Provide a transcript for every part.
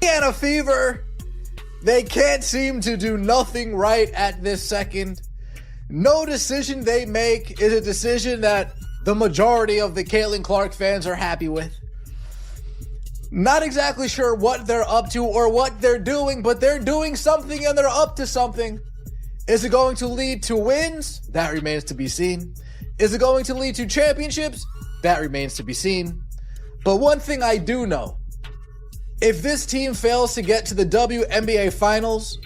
Indiana Fever, they can't seem to do nothing right at this second. No decision they make is a decision that the majority of the Caitlin Clark fans are happy with. Not exactly sure what they're up to or what they're doing, but they're doing something and they're up to something. Is it going to lead to wins? That remains to be seen. Is it going to lead to championships? That remains to be seen. But one thing I do know, if this team fails to get to the WNBA Finals,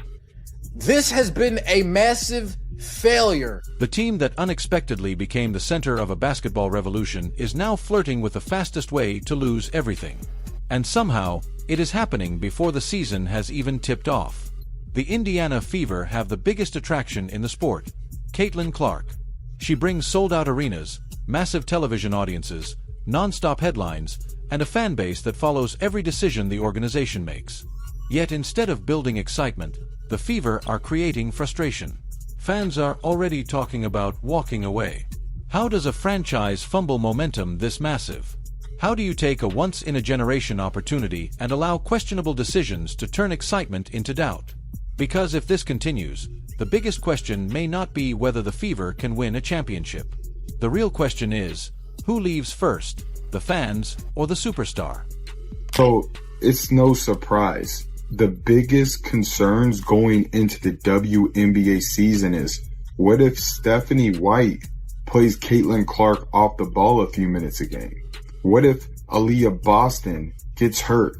this has been a massive failure. The team that unexpectedly became the center of a basketball revolution is now flirting with the fastest way to lose everything. And somehow, it is happening before the season has even tipped off. The Indiana Fever have the biggest attraction in the sport, Caitlin Clark. She brings sold-out arenas, massive television audiences, non-stop headlines, and a fan base that follows every decision the organization makes. Yet instead of building excitement, the Fever are creating frustration. Fans are already talking about walking away. How does a franchise fumble momentum this massive? How do you take a once-in-a-generation opportunity and allow questionable decisions to turn excitement into doubt? Because if this continues, the biggest question may not be whether the Fever can win a championship. The real question is, who leaves first, the fans or the superstar? So, it's no surprise. The biggest concerns going into the WNBA season is, what if Stephanie White plays Caitlin Clark off the ball a few minutes a game? What if Aaliyah Boston gets hurt?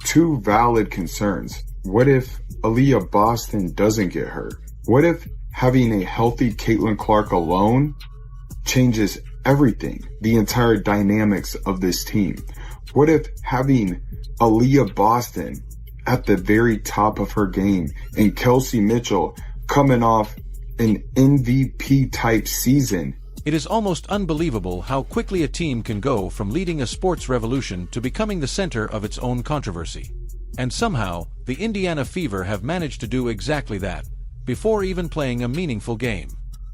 Two valid concerns. What if Aaliyah Boston doesn't get hurt? What if having a healthy Caitlin Clark alone changes everything, the entire dynamics of this team? What if having Aaliyah Boston at the very top of her game and Kelsey Mitchell coming off an MVP type season? It is almost unbelievable how quickly a team can go from leading a sports revolution to becoming the center of its own controversy. And somehow, the Indiana Fever have managed to do exactly that, before even playing a meaningful game.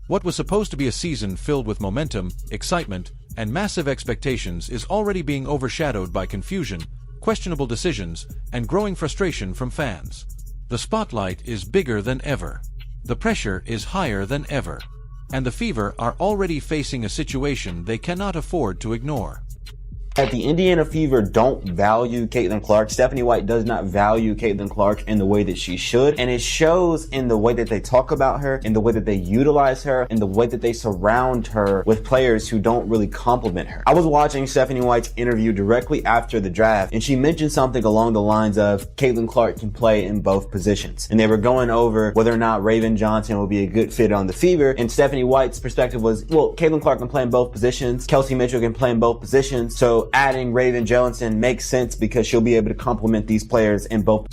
What was supposed to be a season filled with momentum, excitement, and massive expectations is already being overshadowed by confusion, questionable decisions, and growing frustration from fans. The spotlight is bigger than ever. The pressure is higher than ever. And the Fever are already facing a situation they cannot afford to ignore. That the Indiana Fever don't value Caitlin Clark. Stephanie White does not value Caitlin Clark in the way that she should. And it shows in the way that they talk about her, in the way that they utilize her, in the way that they surround her with players who don't really compliment her. I was watching Stephanie White's interview directly after the draft, and she mentioned something along the lines of Caitlin Clark can play in both positions. And they were going over whether or not Raven Johnson would be a good fit on the Fever. And Stephanie White's perspective was, well, Caitlin Clark can play in both positions. Kelsey Mitchell can play in both positions. So adding Raven Johnson makes sense because she'll be able to complement these players in both.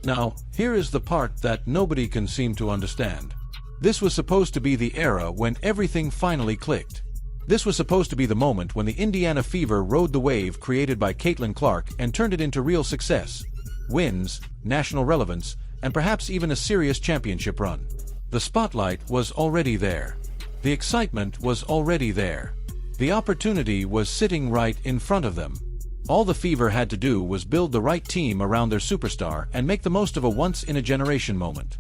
Now, here is the part that nobody can seem to understand. This was supposed to be the era when everything finally clicked. This was supposed to be the moment when the Indiana Fever rode the wave created by Caitlin Clark and turned it into real success, wins, national relevance, and perhaps even a serious championship run. The spotlight was already there. The excitement was already there. The opportunity was sitting right in front of them. All the Fever had to do was build the right team around their superstar and make the most of a once-in-a-generation moment.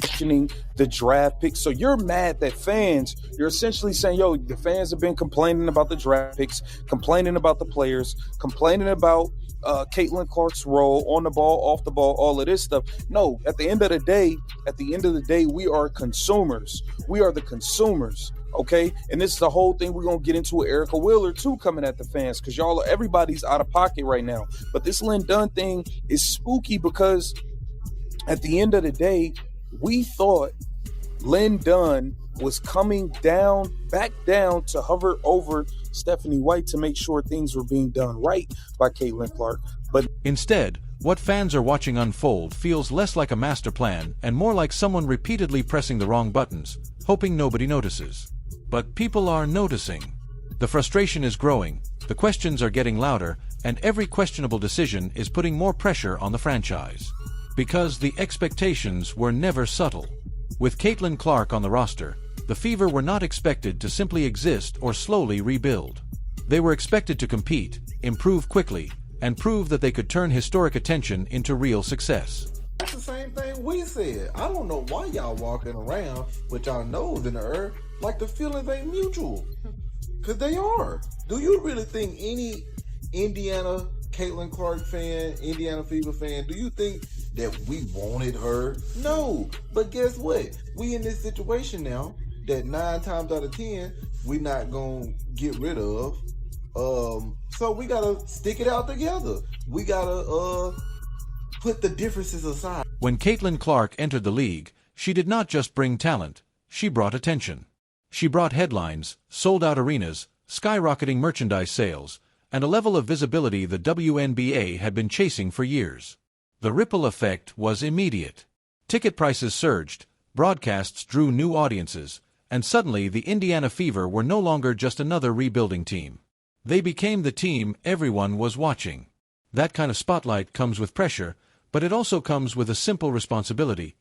Questioning the draft picks. So you're mad that fans, you're essentially saying, yo, the fans have been complaining about the draft picks, complaining about the players, complaining about Caitlin Clark's role on the ball, off the ball, all of this stuff. No, at the end of the day, we are consumers. We are the consumers. Okay, and this is the whole thing we're gonna get into with Erica Wheeler too, coming at the fans, because everybody's out of pocket right now. But this Lynn Dunn thing is spooky because at the end of the day, we thought Lynn Dunn was coming back down to hover over Stephanie White to make sure things were being done right by Caitlin Clark. But instead, what fans are watching unfold feels less like a master plan and more like someone repeatedly pressing the wrong buttons, hoping nobody notices. But people are noticing. The frustration is growing, the questions are getting louder, and every questionable decision is putting more pressure on the franchise. Because the expectations were never subtle. With Caitlin Clark on the roster, the Fever were not expected to simply exist or slowly rebuild. They were expected to compete, improve quickly, and prove that they could turn historic attention into real success. That's the same thing we said. I don't know why y'all walking around with y'all nose in the earth like the feelings ain't mutual. Because they are. Do you really think any Indiana Caitlin Clark fan, Indiana Fever fan, do you think that we wanted her? No. But guess what? We in this situation now that 9 times out of 10, we not going to get rid of. So we got to stick it out together. We got to put the differences aside. When Caitlin Clark entered the league, she did not just bring talent, she brought attention. She brought headlines, sold-out arenas, skyrocketing merchandise sales, and a level of visibility the WNBA had been chasing for years. The ripple effect was immediate. Ticket prices surged, broadcasts drew new audiences, and suddenly the Indiana Fever were no longer just another rebuilding team. They became the team everyone was watching. That kind of spotlight comes with pressure, but it also comes with a simple responsibility.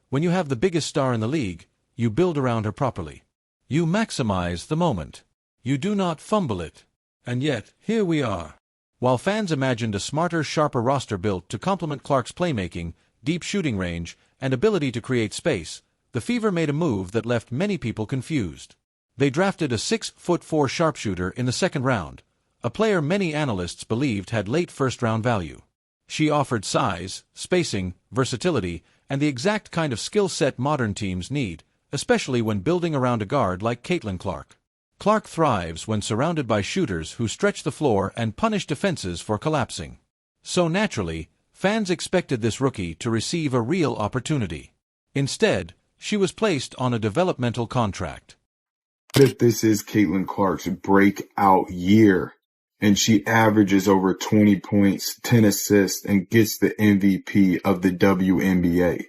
When you have the biggest star in the league, you build around her properly. You maximize the moment. You do not fumble it. And yet, here we are. While fans imagined a smarter, sharper roster built to complement Clark's playmaking, deep shooting range, and ability to create space, the Fever made a move that left many people confused. They drafted a 6'4" sharpshooter in the second round, a player many analysts believed had late first-round value. She offered size, spacing, versatility, and the exact kind of skill set modern teams need, especially when building around a guard like Caitlin Clark. Clark thrives when surrounded by shooters who stretch the floor and punish defenses for collapsing. So naturally, fans expected this rookie to receive a real opportunity. Instead, she was placed on a developmental contract. If this is Caitlin Clark's breakout year, and she averages over 20 points, 10 assists, and gets the MVP of the WNBA.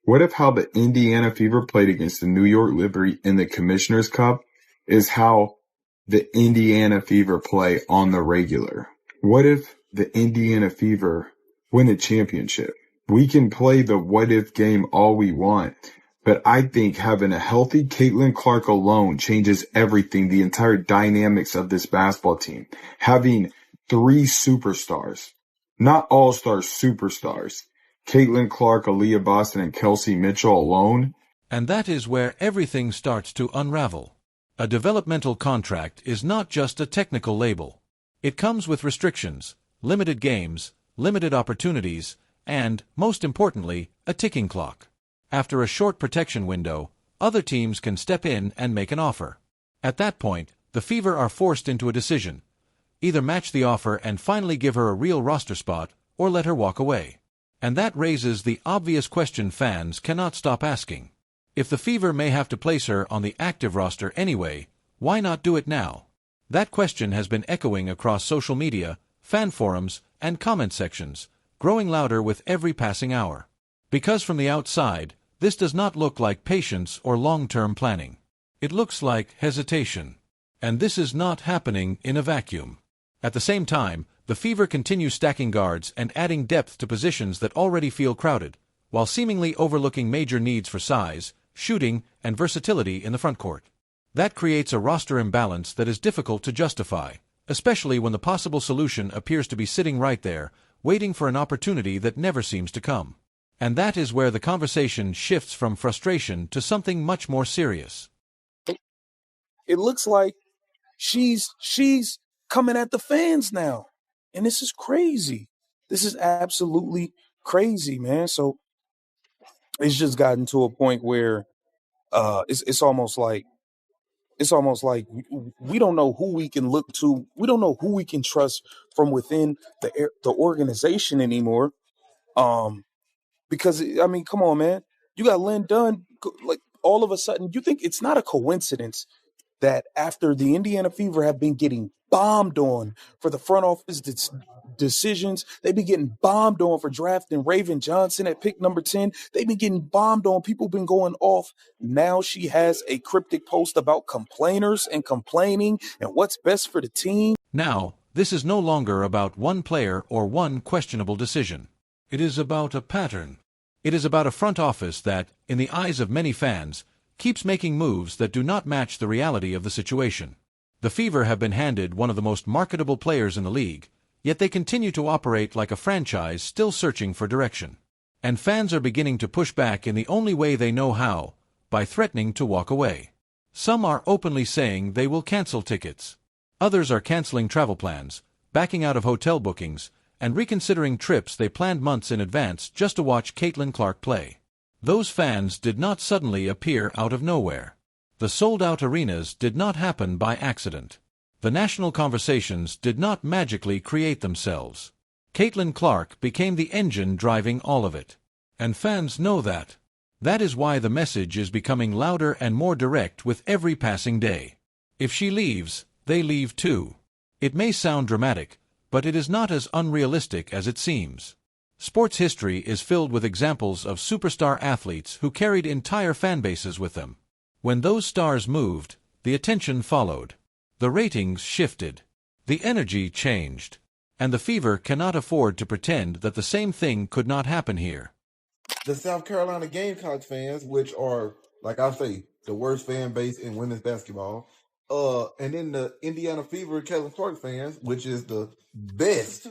What if how the Indiana Fever played against the New York Liberty in the Commissioner's Cup is how the Indiana Fever play on the regular? What if the Indiana Fever win a championship? We can play the what if game all we want, but I think having a healthy Caitlin Clark alone changes everything, the entire dynamics of this basketball team. Having 3 superstars, not all-stars, superstars, Caitlin Clark, Aaliyah Boston, and Kelsey Mitchell alone. And that is where everything starts to unravel. A developmental contract is not just a technical label. It comes with restrictions, limited games, limited opportunities, and, most importantly, a ticking clock. After a short protection window, other teams can step in and make an offer. At that point, the Fever are forced into a decision. Either match the offer and finally give her a real roster spot, or let her walk away. And that raises the obvious question fans cannot stop asking. If the Fever may have to place her on the active roster anyway, why not do it now? That question has been echoing across social media, fan forums, and comment sections, growing louder with every passing hour. Because from the outside, this does not look like patience or long-term planning. It looks like hesitation. And this is not happening in a vacuum. At the same time, the Fever continue stacking guards and adding depth to positions that already feel crowded, while seemingly overlooking major needs for size, shooting, and versatility in the frontcourt. That creates a roster imbalance that is difficult to justify, especially when the possible solution appears to be sitting right there, waiting for an opportunity that never seems to come. And that is where the conversation shifts from frustration to something much more serious. It looks like she's coming at the fans now. And this is crazy. This is absolutely crazy, man. So it's just gotten to a point where it's almost like we don't know who we can look to. We don't know who we can trust from within the organization anymore. Because I mean, come on, man. You got Lynn Dunn. Like all of a sudden, you think it's not a coincidence that after the Indiana Fever have been getting bombed on for the front office decisions, they've been getting bombed on for drafting Raven Johnson at pick number 10. They've been getting bombed on. People been going off. Now she has a cryptic post about complainers and complaining and what's best for the team. Now, this is no longer about one player or one questionable decision. It is about a pattern. It is about a front office that, in the eyes of many fans, keeps making moves that do not match the reality of the situation. The Fever have been handed one of the most marketable players in the league, Yet they continue to operate like a franchise still searching for direction. And fans are beginning to push back in the only way they know how, by threatening to walk away. Some are openly saying they will cancel tickets. Others are canceling travel plans, backing out of hotel bookings, and reconsidering trips they planned months in advance just to watch Caitlin Clark play. Those fans did not suddenly appear out of nowhere. The sold-out arenas did not happen by accident. The national conversations did not magically create themselves. Caitlin Clark became the engine driving all of it. And fans know that. That is why the message is becoming louder and more direct with every passing day. If she leaves, they leave too. It may sound dramatic, but it is not as unrealistic as it seems. Sports history is filled with examples of superstar athletes who carried entire fan bases with them. When those stars moved, the attention followed. The ratings shifted. The energy changed. And the Fever cannot afford to pretend that the same thing could not happen here. The South Carolina Gamecocks fans, which are, like I say, the worst fan base in women's basketball, and then the Indiana Fever Caitlin Clark fans, which is the best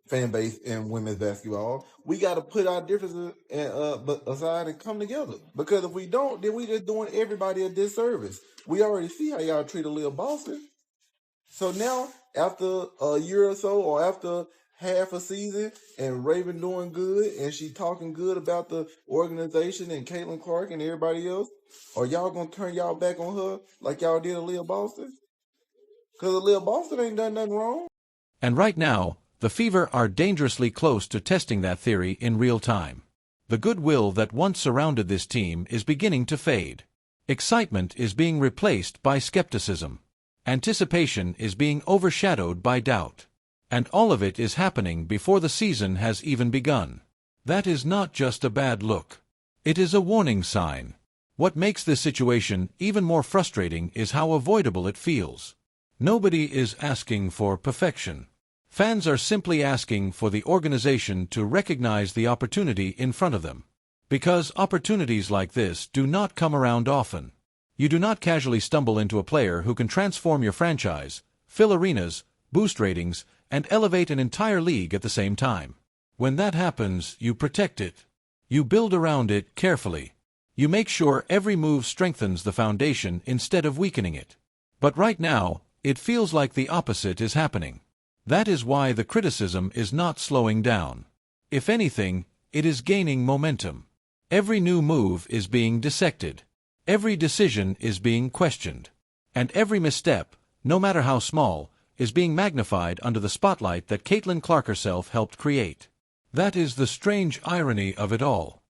fan base in women's basketball. We got to put our differences aside and come together. Because if we don't, then we just doing everybody a disservice. We already see how y'all treat Aaliyah Boston. So now, after a year or so, or after half a season, and Raven doing good, and she talking good about the organization and Caitlin Clark and everybody else, are y'all gonna turn y'all back on her like y'all did Aaliyah Boston? Because Aaliyah Boston ain't done nothing wrong. And right now, the Fever are dangerously close to testing that theory in real time. The goodwill that once surrounded this team is beginning to fade. Excitement is being replaced by skepticism. Anticipation is being overshadowed by doubt. And all of it is happening before the season has even begun. That is not just a bad look. It is a warning sign. What makes this situation even more frustrating is how avoidable it feels. Nobody is asking for perfection. Fans are simply asking for the organization to recognize the opportunity in front of them. Because opportunities like this do not come around often. You do not casually stumble into a player who can transform your franchise, fill arenas, boost ratings, and elevate an entire league at the same time. When that happens, you protect it. You build around it carefully. You make sure every move strengthens the foundation instead of weakening it. But right now, it feels like the opposite is happening. That is why the criticism is not slowing down. If anything, it is gaining momentum. Every new move is being dissected. Every decision is being questioned. And every misstep, no matter how small, is being magnified under the spotlight that Caitlin Clark herself helped create. That is the strange irony of it all.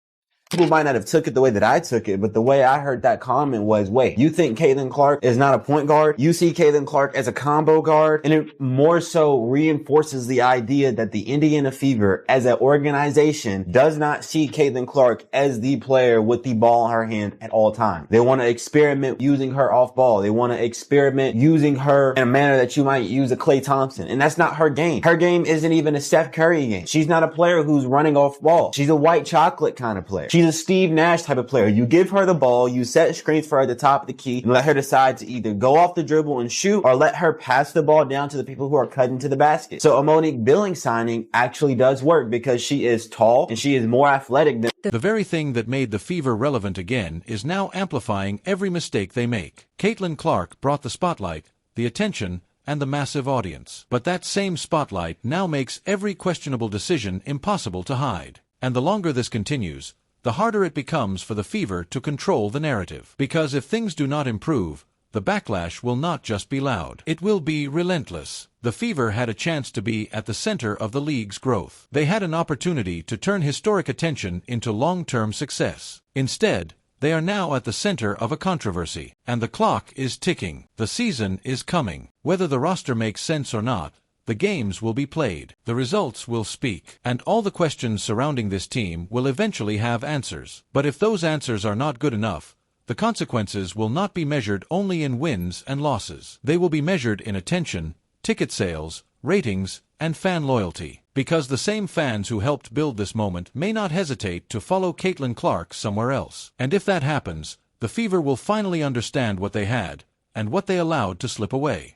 People might not have took it the way that I took it, but the way I heard that comment was, wait, you think Caitlin Clark is not a point guard? You see Caitlin Clark as a combo guard? And it more so reinforces the idea that the Indiana Fever as an organization does not see Caitlin Clark as the player with the ball in her hand at all times. They want to experiment using her off ball. They want to experiment using her in a manner that you might use a Klay Thompson. And that's not her game. Her game isn't even a Steph Curry game. She's not a player who's running off ball. She's a white chocolate kind of player. She's a Steve Nash type of player. You give her the ball, you set screens for her at the top of the key, and let her decide to either go off the dribble and shoot, or let her pass the ball down to the people who are cutting to the basket. So a Monique Billings signing actually does work because she is tall and she is more athletic than... The very thing that made the Fever relevant again is now amplifying every mistake they make. Caitlin Clark brought the spotlight, the attention, and the massive audience. But that same spotlight now makes every questionable decision impossible to hide. And the longer this continues, the harder it becomes for the Fever to control the narrative. Because if things do not improve, the backlash will not just be loud. It will be relentless. The Fever had a chance to be at the center of the league's growth. They had an opportunity to turn historic attention into long-term success. Instead, they are now at the center of a controversy. And the clock is ticking. The season is coming. Whether the roster makes sense or not, the games will be played, the results will speak, and all the questions surrounding this team will eventually have answers. But if those answers are not good enough, the consequences will not be measured only in wins and losses. They will be measured in attention, ticket sales, ratings, and fan loyalty. Because the same fans who helped build this moment may not hesitate to follow Caitlin Clark somewhere else. And if that happens, the Fever will finally understand what they had, and what they allowed to slip away.